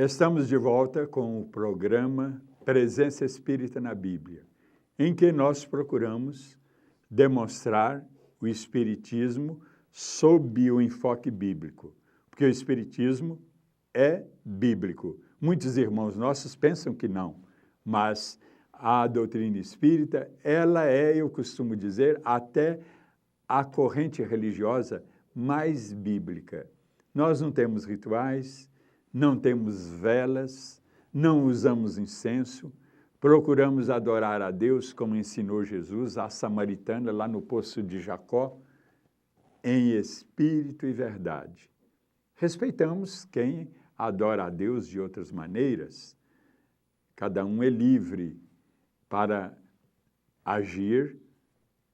Estamos de volta com o programa Presença Espírita na Bíblia, em que nós procuramos demonstrar o Espiritismo sob o enfoque bíblico, porque o Espiritismo é bíblico. Muitos irmãos nossos pensam que não, mas a doutrina espírita, ela é, eu costumo dizer, até a corrente religiosa mais bíblica. Nós não temos rituais, não temos velas, não usamos incenso, procuramos adorar a Deus como ensinou Jesus, a samaritana lá no poço de Jacó, em espírito e verdade. Respeitamos quem adora a Deus de outras maneiras. Cada um é livre para agir,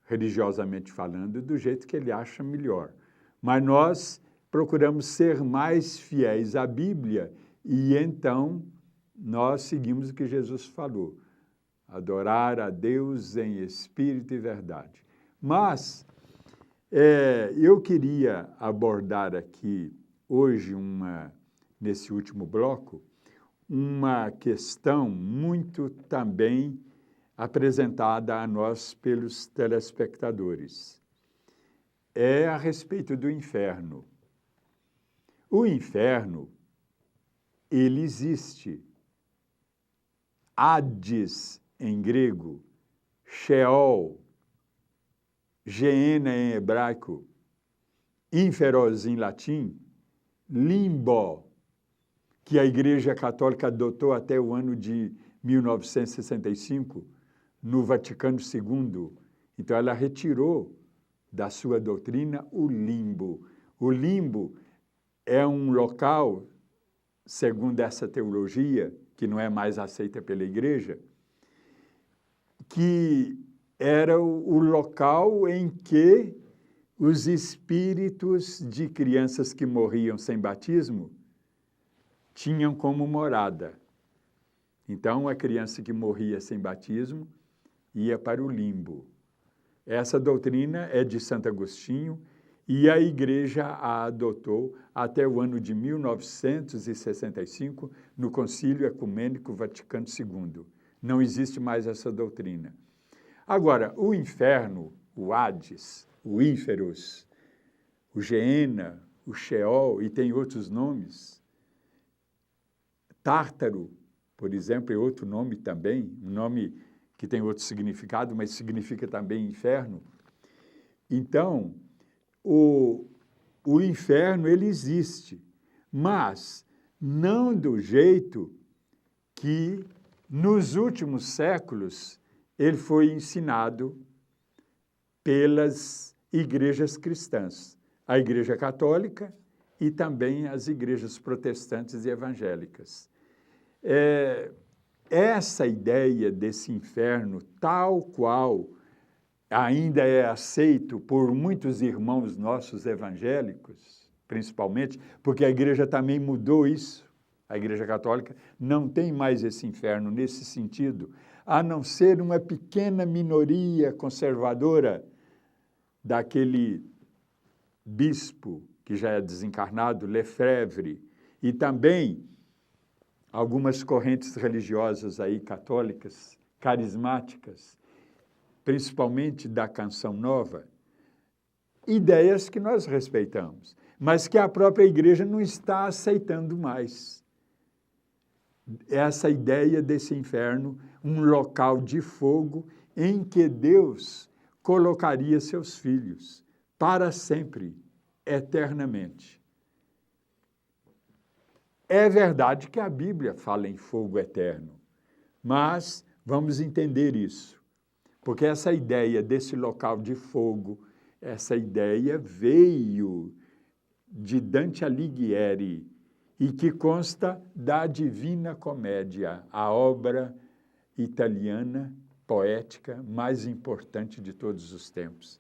religiosamente falando, do jeito que ele acha melhor. Mas nós procuramos ser mais fiéis à Bíblia e então nós seguimos o que Jesus falou. Adorar a Deus em espírito e verdade. Mas eu queria abordar aqui hoje, nesse último bloco, uma questão muito também apresentada a nós pelos telespectadores. É a respeito do inferno. O inferno, ele existe. Hades, em grego, Sheol, Geena em hebraico, Inferos em latim, Limbo, que a Igreja Católica adotou até o ano de 1965, no Vaticano II. Então, ela retirou da sua doutrina o limbo. O limbo é um local, segundo essa teologia, que não é mais aceita pela Igreja, que era o local em que os espíritos de crianças que morriam sem batismo tinham como morada. Então, a criança que morria sem batismo ia para o limbo. Essa doutrina é de Santo Agostinho e a Igreja a adotou até o ano de 1965 no Concílio Ecumênico Vaticano II. Não existe mais essa doutrina. Agora, o inferno, o Hades, o Ínferos, o Geena, o Sheol, e tem outros nomes. Tártaro, por exemplo, é outro nome também, um nome que tem outro significado, mas significa também inferno. Então, o inferno, ele existe, mas não do jeito que, nos últimos séculos, ele foi ensinado pelas igrejas cristãs, a Igreja Católica e também as igrejas protestantes e evangélicas. Essa ideia desse inferno, tal qual ainda é aceito por muitos irmãos nossos evangélicos, principalmente, porque a igreja também mudou isso, a Igreja Católica não tem mais esse inferno nesse sentido, a não ser uma pequena minoria conservadora daquele bispo que já é desencarnado, Lefebvre, e também algumas correntes religiosas aí católicas, carismáticas, principalmente da Canção Nova, ideias que nós respeitamos, mas que a própria igreja não está aceitando mais. Essa ideia desse inferno, um local de fogo em que Deus colocaria seus filhos para sempre, eternamente. É verdade que a Bíblia fala em fogo eterno, mas vamos entender isso, porque essa ideia desse local de fogo, essa ideia veio de Dante Alighieri e que consta da Divina Comédia, a obra italiana, poética, mais importante de todos os tempos,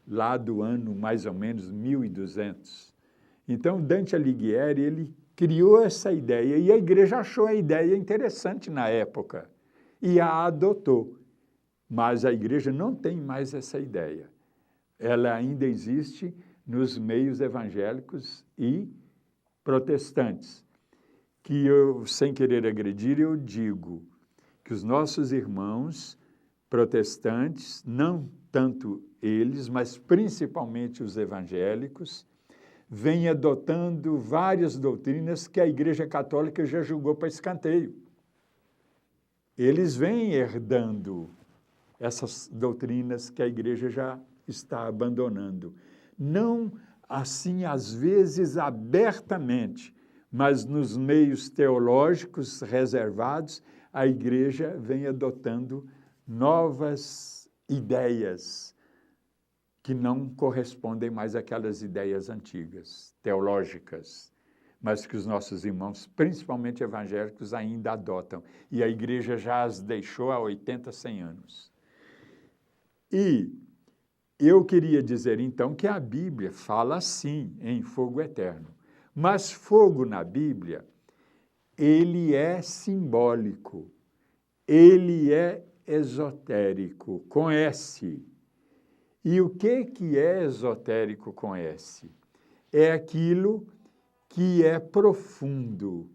lá do ano mais ou menos 1200. Então, Dante Alighieri, ele criou essa ideia e a igreja achou a ideia interessante na época e a adotou. Mas a igreja não tem mais essa ideia. Ela ainda existe nos meios evangélicos e protestantes, que eu, sem querer agredir, eu digo que os nossos irmãos protestantes, não tanto eles, mas principalmente os evangélicos, vêm adotando várias doutrinas que a Igreja Católica já julgou para escanteio. Eles vêm herdando essas doutrinas que a Igreja já está abandonando. Não assim, às vezes, abertamente, mas nos meios teológicos reservados, a Igreja vem adotando novas ideias que não correspondem mais àquelas ideias antigas, teológicas, mas que os nossos irmãos, principalmente evangélicos, ainda adotam. E a Igreja já as deixou há 80, 100 anos. E eu queria dizer, então, que a Bíblia fala, sim, em fogo eterno. Mas fogo na Bíblia, ele é simbólico, ele é esotérico, com S. E o que é esotérico com S? É aquilo que é profundo,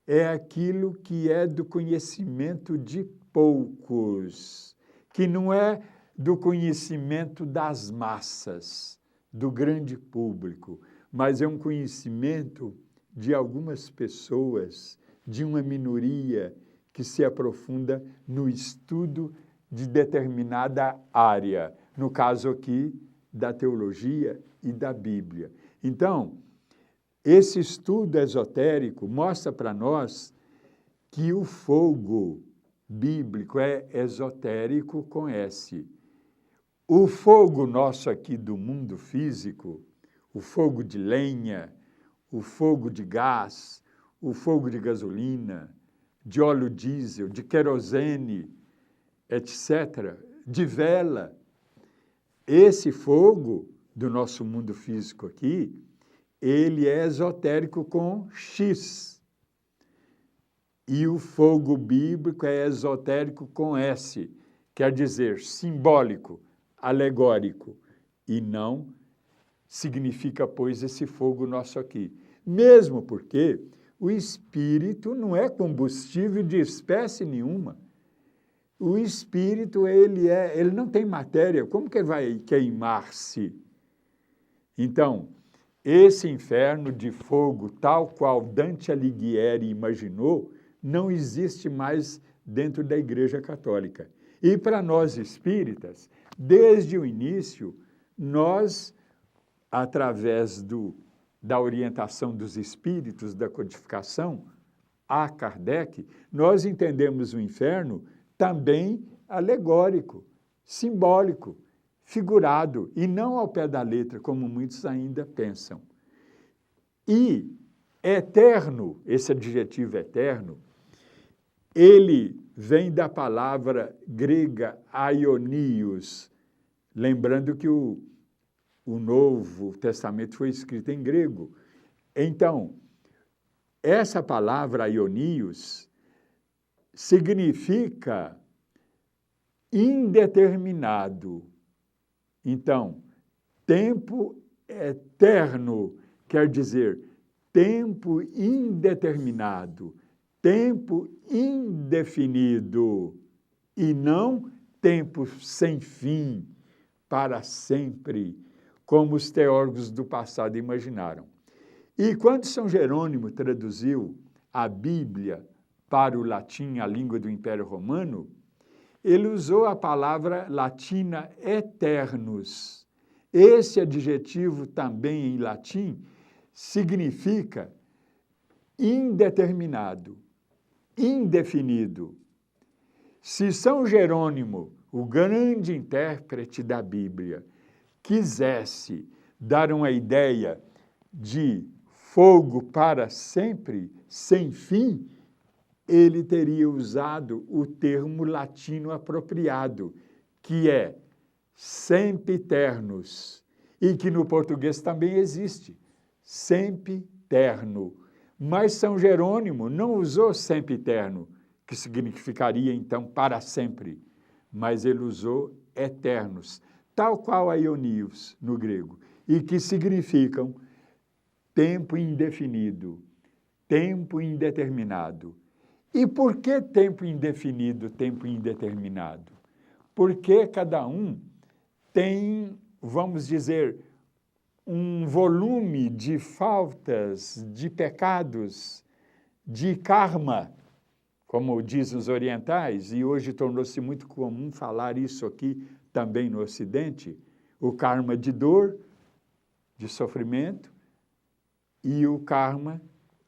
é aquilo que é do conhecimento de poucos, que não é do conhecimento das massas, do grande público, mas é um conhecimento de algumas pessoas, de uma minoria que se aprofunda no estudo de determinada área, no caso aqui da teologia e da Bíblia. Então, esse estudo esotérico mostra para nós que o fogo bíblico é esotérico com S. O fogo nosso aqui do mundo físico, o fogo de lenha, o fogo de gás, o fogo de gasolina, de óleo diesel, de querosene, etc., de vela, esse fogo do nosso mundo físico aqui, ele é esotérico com X. E o fogo bíblico é esotérico com S, quer dizer, simbólico, alegórico, e não significa, pois, esse fogo nosso aqui. Mesmo porque o espírito não é combustível de espécie nenhuma. O espírito, ele não tem matéria, como que ele vai queimar-se? Então, esse inferno de fogo, tal qual Dante Alighieri imaginou, não existe mais dentro da Igreja Católica. E para nós espíritas, desde o início, nós, através da orientação dos espíritos, da codificação, a Kardec, nós entendemos o inferno também alegórico, simbólico, figurado, e não ao pé da letra, como muitos ainda pensam. E eterno, esse adjetivo eterno, ele vem da palavra grega aionios, lembrando que o Novo Testamento foi escrito em grego. Então, essa palavra aionios significa indeterminado. Então, tempo eterno quer dizer tempo indeterminado, tempo indefinido, e não tempo sem fim, para sempre, como os teólogos do passado imaginaram. E quando São Jerônimo traduziu a Bíblia para o latim, a língua do Império Romano, ele usou a palavra latina eternus. Esse adjetivo também em latim significa indeterminado, indefinido. Se São Jerônimo, o grande intérprete da Bíblia, quisesse dar uma ideia de fogo para sempre, sem fim, ele teria usado o termo latino apropriado, que é sempiternus, e que no português também existe, sempiterno. Mas São Jerônimo não usou sempiterno, que significaria, então, para sempre, mas ele usou eternos, tal qual aionios no grego, e que significam tempo indefinido, tempo indeterminado. E por que tempo indefinido, tempo indeterminado? Porque cada um tem, vamos dizer, um volume de faltas, de pecados, de karma, como dizem os orientais, e hoje tornou-se muito comum falar isso aqui também no Ocidente, o karma de dor, de sofrimento, e o karma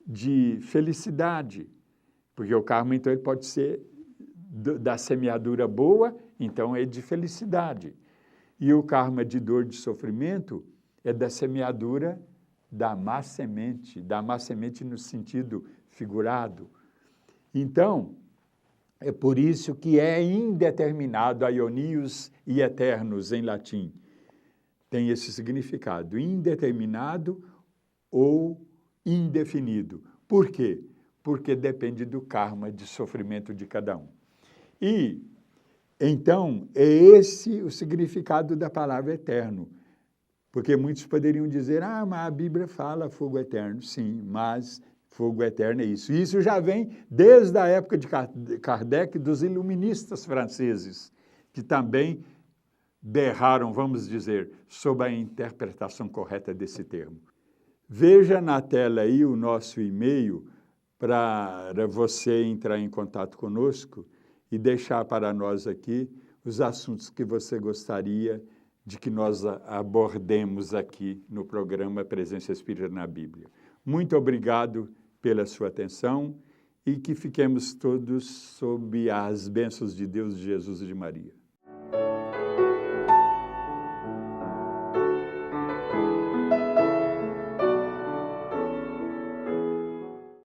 de felicidade. Porque o karma, então, ele pode ser da semeadura boa, então é de felicidade. E o karma de dor, de sofrimento, é da semeadura da má semente no sentido figurado. Então, é por isso que é indeterminado, aionios e eternos em latim. Tem esse significado, indeterminado ou indefinido. Por quê? Porque depende do karma de sofrimento de cada um. E, então, é esse o significado da palavra eterno. Porque muitos poderiam dizer, mas a Bíblia fala fogo eterno. Sim, mas fogo eterno é isso. E isso já vem desde a época de Kardec, dos iluministas franceses, que também berraram, vamos dizer, sobre a interpretação correta desse termo. Veja na tela aí o nosso e-mail para você entrar em contato conosco e deixar para nós aqui os assuntos que você gostaria de que nós abordemos aqui no programa Presença Espírita na Bíblia. Muito obrigado pela sua atenção e que fiquemos todos sob as bênçãos de Deus, de Jesus e de Maria.